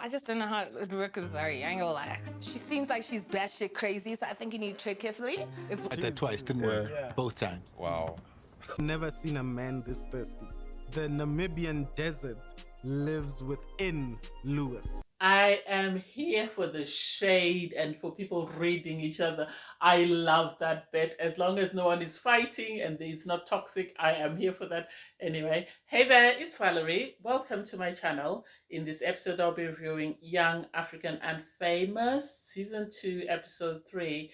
I just don't know how it would work with Zari. I ain't gonna lie. She seems like she's batshit crazy, so I think you need to tread carefully. I tried twice, didn't work. Both times. Wow. Never seen a man this thirsty. The Namibian desert lives within Lewis. I am here for the shade and for people reading each other. I love that bit. As long as no one is fighting and it's not toxic, I am here for that. Anyway, hey there, it's Valerie. Welcome to my channel. In this episode, I'll be reviewing Young, African and Famous, Season 2, Episode 3.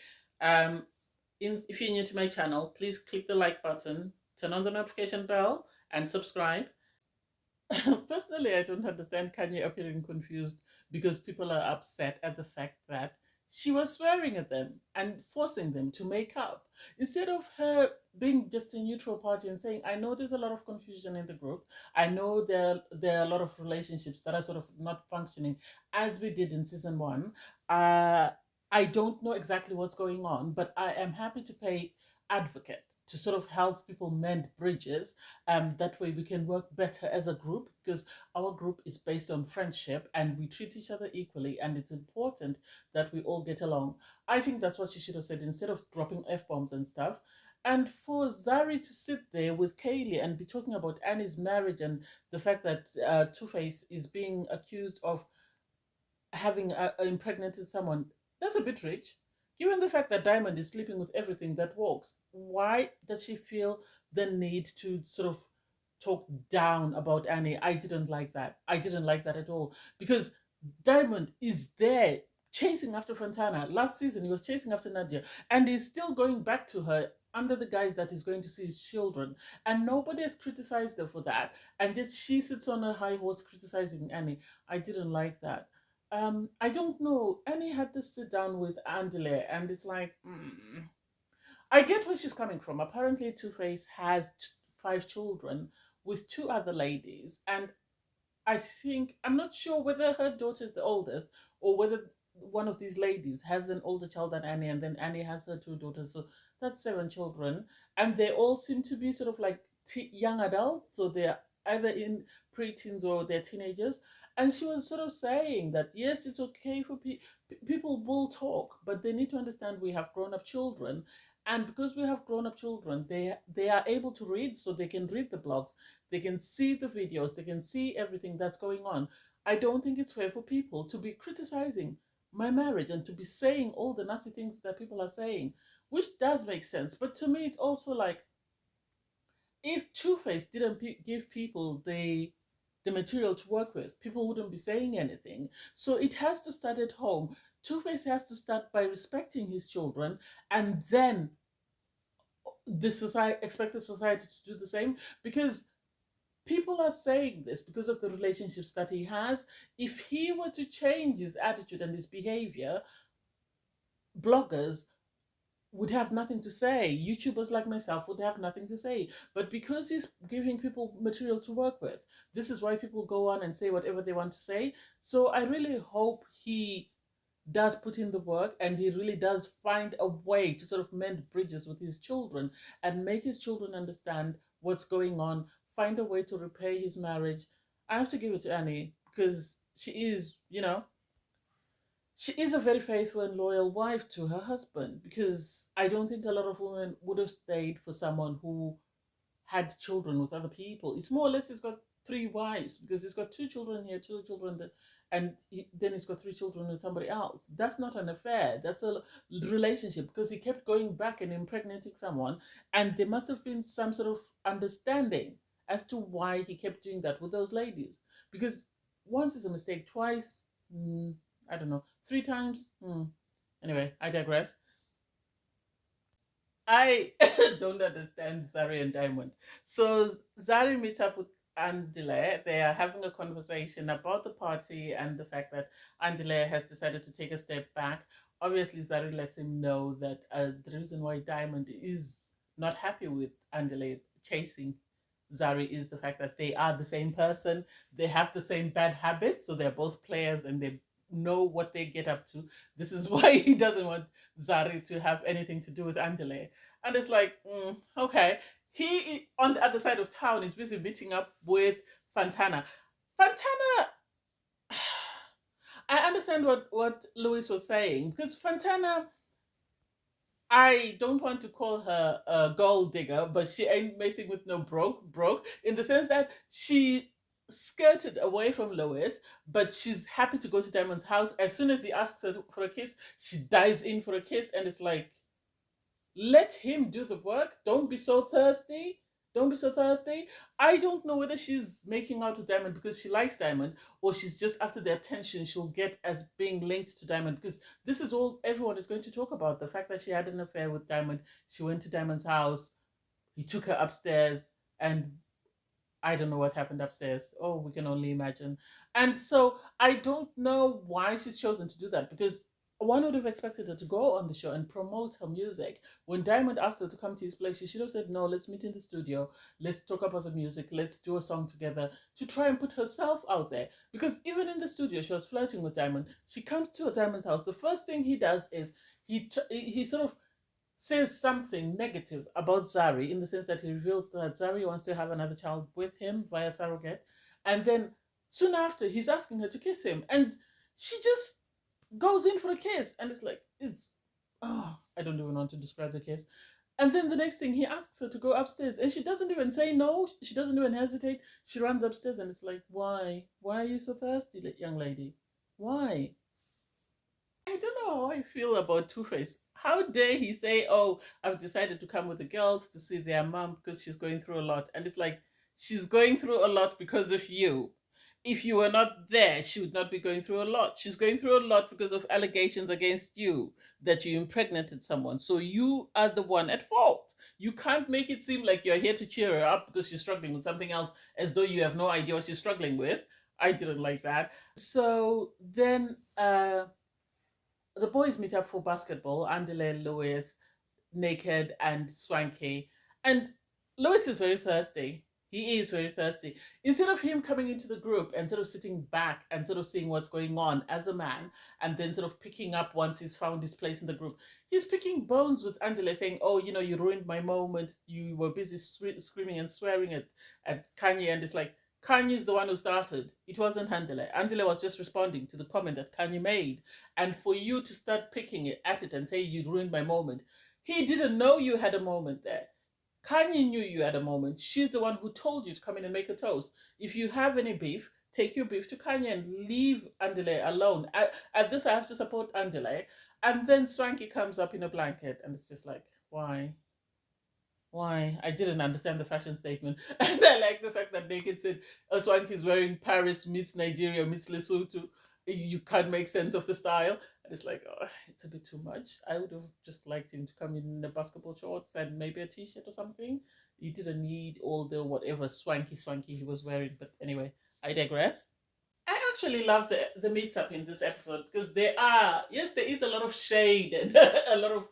If you're new to my channel, please click the like button, turn on the notification bell and subscribe. Personally, I don't understand Kanye appearing confused because people are upset at the fact that she was swearing at them and forcing them to make up. Instead of her being just a neutral party and saying, I know there's a lot of confusion in the group. I know there are a lot of relationships that are sort of not functioning as we did in Season 1. I don't know exactly what's going on, but I am happy to play advocate to sort of help people mend bridges. That way we can work better as a group, because our group is based on friendship and we treat each other equally, and it's important that we all get along. I think that's what she should have said instead of dropping F-bombs and stuff. And for Zari to sit there with Kaylee and be talking about Annie's marriage and the fact that Two-Face is being accused of having impregnated someone, that's a bit rich. Given the fact that Diamond is sleeping with everything that walks, why does she feel the need to sort of talk down about Annie? I didn't like that. I didn't like that at all. Because Diamond is there chasing after Fantana. Last season, he was chasing after Nadia. And he's still going back to her under the guise that he's going to see his children. And nobody has criticized her for that. And yet she sits on a high horse criticizing Annie. I didn't like that. I don't know. Annie had to sit down with ANDILE, and it's like, I get where she's coming from. Apparently, Two-Face has 5 children with 2 other ladies, and I'm not sure whether her daughter is the oldest or whether one of these ladies has an older child than Annie, and then Annie has her 2 daughters, so that's 7 children, and they all seem to be sort of like young adults, so they're either in preteens or they're teenagers. And she was sort of saying that, yes, it's okay for people will talk, but they need to understand we have grown-up children. And because we have grown-up children, they are able to read, so they can read the blogs, they can see the videos, they can see everything that's going on. I don't think it's fair for people to be criticizing my marriage and to be saying all the nasty things that people are saying, which does make sense. But to me, it also like, if Two-Face didn't give people the material to work with, people wouldn't be saying anything. So it has to start at home. Two-Face has to start by respecting his children, and then expect the society to do the same, because people are saying this because of the relationships that he has. If he were to change his attitude and his behavior, bloggers would have nothing to say. YouTubers like myself would have nothing to say. But because he's giving people material to work with, this is why people go on and say whatever they want to say. So I really hope he does put in the work and he really does find a way to sort of mend bridges with his children and make his children understand what's going on, find a way to repair his marriage. I have to give it to Annie because she is, she is a very faithful and loyal wife to her husband, because I don't think a lot of women would have stayed for someone who had children with other people. It's more or less he's got 3 wives, because he's got 2 children here, 2 children there, and then he's got 3 children with somebody else. That's not an affair. That's a relationship, because he kept going back and impregnating someone, and there must have been some sort of understanding as to why he kept doing that with those ladies. Because once is a mistake, twice, I don't know, 3 times. Anyway, I digress. I don't understand Zari and Diamond. So Zari meets up with ANDILE. They are having a conversation about the party and the fact that ANDILE has decided to take a step back. Obviously, Zari lets him know that the reason why Diamond is not happy with ANDILE chasing Zari is the fact that they are the same person. They have the same bad habits, so they're both players and they know what they get up to. This is why he doesn't want Zari to have anything to do with ANDILE. And it's like, okay. He, on the other side of town, is busy meeting up with Fantana. Fantana, understand what Louis was saying, because Fantana, I don't want to call her a gold digger, but she ain't messing with no broke, in the sense that she skirted away from Lois, but she's happy to go to Diamond's house. As soon as he asks her for a kiss, she dives in for a kiss, and it's like, let him do the work. Don't be so thirsty. Don't be so thirsty. I don't know whether she's making out with Diamond because she likes Diamond, or she's just after the attention she'll get as being linked to Diamond, because this is all everyone is going to talk about. The fact that she had an affair with Diamond. She went to Diamond's house. He took her upstairs, and I don't know what happened upstairs. Oh, we can only imagine. And so I don't know why she's chosen to do that, because one would have expected her to go on the show and promote her music. When Diamond asked her to come to his place, she should have said, no, let's meet in the studio. Let's talk about the music. Let's do a song together, to try and put herself out there. Because even in the studio, she was flirting with Diamond. She comes to Diamond's house. The first thing he does is he sort of says something negative about Zari, in the sense that he reveals that Zari wants to have another child with him via surrogate. And then soon after, he's asking her to kiss him. And she just goes in for a kiss. And it's like, I don't even want to describe the kiss. And then the next thing, he asks her to go upstairs. And she doesn't even say no. She doesn't even hesitate. She runs upstairs, and it's like, why? Why are you so thirsty, young lady? Why? I don't know how I feel about Two-Face. How dare he say, oh, I've decided to come with the girls to see their mom because she's going through a lot. And it's like, she's going through a lot because of you. If you were not there, she would not be going through a lot. She's going through a lot because of allegations against you that you impregnated someone. So you are the one at fault. You can't make it seem like you're here to cheer her up because she's struggling with something else, as though you have no idea what she's struggling with. I didn't like that. So then the boys meet up for basketball. ANDILE, Louis, Naked, and Swanky. And Louis is very thirsty. He is very thirsty. Instead of him coming into the group and sort of sitting back and sort of seeing what's going on as a man, and then sort of picking up once he's found his place in the group, he's picking bones with ANDILE, saying, oh, you know, you ruined my moment. You were busy screaming and swearing at Kanye. And it's like, Kanye's the one who started. It wasn't ANDILE. ANDILE was just responding to the comment that Kanye made. And for you to start picking at it and say you ruined my moment, he didn't know you had a moment there. Kanye knew you had a moment. She's the one who told you to come in and make a toast. If you have any beef, take your beef to Kanye and leave ANDILE alone. At this, I have to support ANDILE. And then Swanky comes up in a blanket, and it's just like, why? Why? I didn't understand the fashion statement. And I like the fact that Naked said, Swanky's wearing Paris meets Nigeria meets Lesotho. You can't make sense of the style. And it's like, oh, it's a bit too much. I would have just liked him to come in the basketball shorts and maybe a t-shirt or something. He didn't need all the whatever swanky he was wearing. But anyway, I digress. I actually love the meet-up in this episode, because there is a lot of shade and a lot of,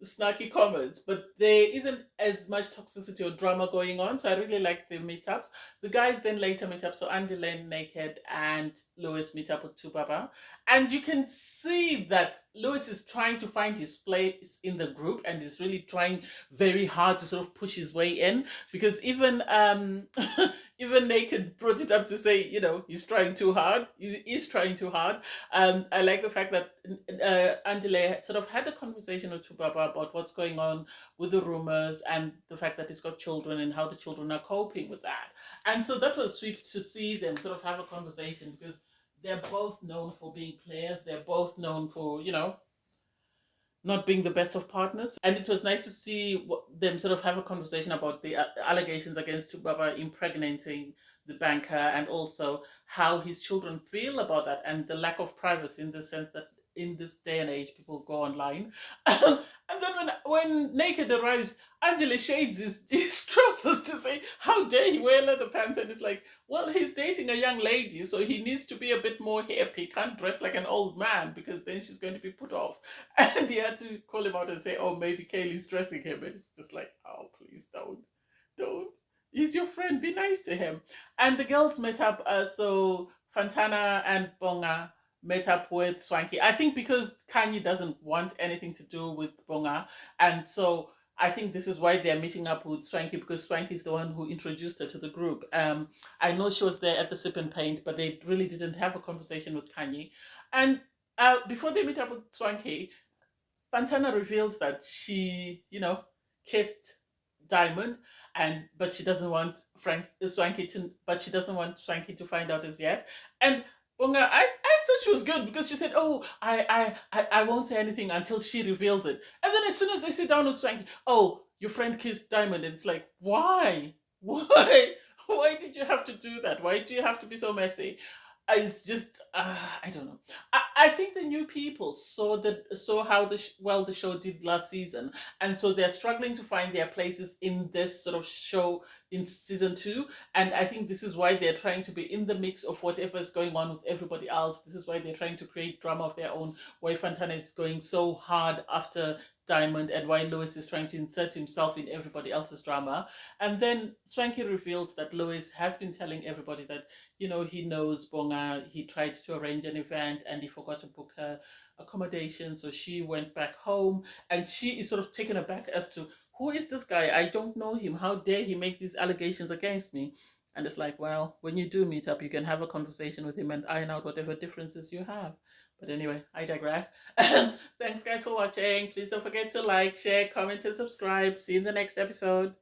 snarky comments, but there isn't as much toxicity or drama going on. So I really like the meetups. The guys then later meet up. So ANDILE, Naked, and Louis meet up with Tubaba. And you can see that Louis is trying to find his place in the group, and is really trying very hard to sort of push his way in, because even even Naked brought it up to say, he's trying too hard. He's trying too hard. I like the fact that ANDILE sort of had a conversation with Tubaba about what's going on with the rumors and the fact that he's got children and how the children are coping with that. And so that was sweet to see them sort of have a conversation, because they're both known for being players. They're both known for, not being the best of partners. And it was nice to see them sort of have a conversation about the allegations against Tubaba impregnating the banker, and also how his children feel about that, and the lack of privacy, in the sense that in this day and age, people go online. And then when Naked arrives, ANDILE shades his trousers to say, how dare he wear leather pants? And it's like, well, he's dating a young lady, so he needs to be a bit more hip. He can't dress like an old man, because then she's going to be put off. And he had to call him out and say, oh, maybe Kaylee's dressing him. And it's just like, oh, please don't. He's your friend. Be nice to him. And the girls met up. So Fantana and Bonga met up with Swanky. I think because Kanye doesn't want anything to do with Bonga. And so I think this is why they're meeting up with Swanky, because Swanky is the one who introduced her to the group. I know she was there at the sip and paint, but they really didn't have a conversation with Kanye. And before they meet up with Swanky, Fantana reveals that she, kissed Diamond, but she doesn't want Swanky to find out as yet. And Bonga, I thought she was good because she said, "Oh, I won't say anything until she reveals it." And then as soon as they sit down with Swanky, "Oh, your friend kissed Diamond," and it's like, why, why did you have to do that? Why do you have to be so messy? It's just I don't know. I think the new people saw how the show did last season, and so they're struggling to find their places in this sort of show in season 2. And I think this is why they're trying to be in the mix of whatever is going on with everybody else. This is why they're trying to create drama of their own. Why Fantana is going so hard after Diamond, and why Lewis is trying to insert himself in everybody else's drama. And then Swanky reveals that Lewis has been telling everybody that, he knows Bonga. He tried to arrange an event and he forgot to book her accommodation, so she went back home, and she is sort of taken aback as to, who is this guy? I don't know him. How dare he make these allegations against me? And it's like, well, when you do meet up, you can have a conversation with him and iron out whatever differences you have. But anyway, I digress. Thanks, guys, for watching. Please don't forget to like, share, comment, and subscribe. See you in the next episode.